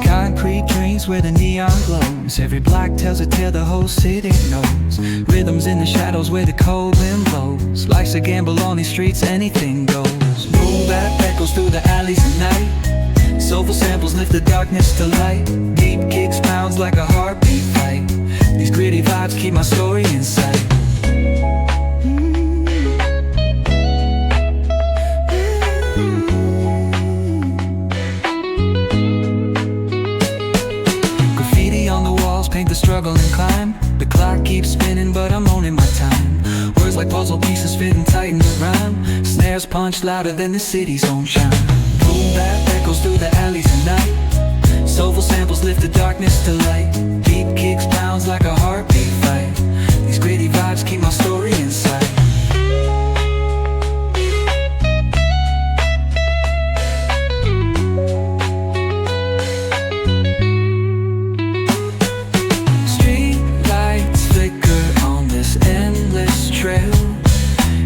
Concrete drains where the neon glows. Every block tells a tale the whole city knows. Rhythms in the shadows where the cold wind blows. Life's a gamble on these streets, anything goes. Boom bap echoes through the alleys at night. Soulful samples lift the darkness to light. Deep kicks pounds like a heartbeat fight. These gritty vibes keep my story in sight. Paint the struggle and climb. The clock keeps spinning but I'm owning my time. Words like puzzle pieces fitting tight in the rhyme. Snares punch louder than the city's own chime. Boom bap echoes through the alleys at night. Soulful samples lift the darkness to light. Deep kicks pounds like a heartbeat fight. These gritty vibes keep my story in sight.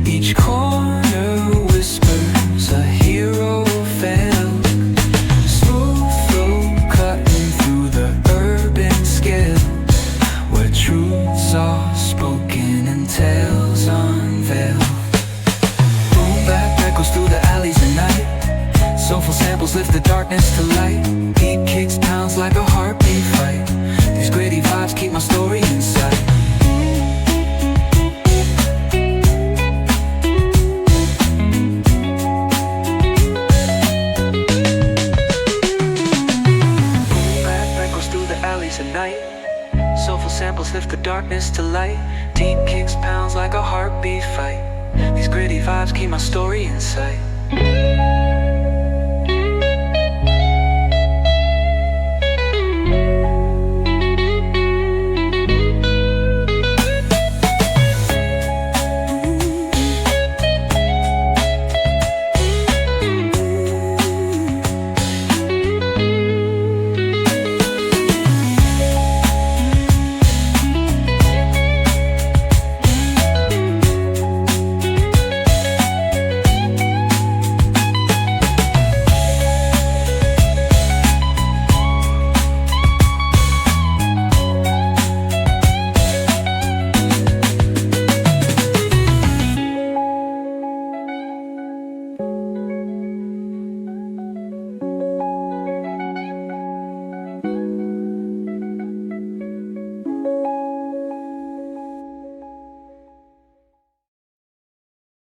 Each corner whispers a hero fell. Smooth flow cutting through the urban scale, where truths are spoken and tales unveiled. Boom bap echoes through the alleys at night. Soulful samples lift the darkness to light. Deep kicks pounds like a heartbeat fight. These gritty vibes keep my story in sight. At night, soulful samples lift the darkness to light. Deep kicks pounds like a heartbeat fight. These gritty vibes keep my story in sight.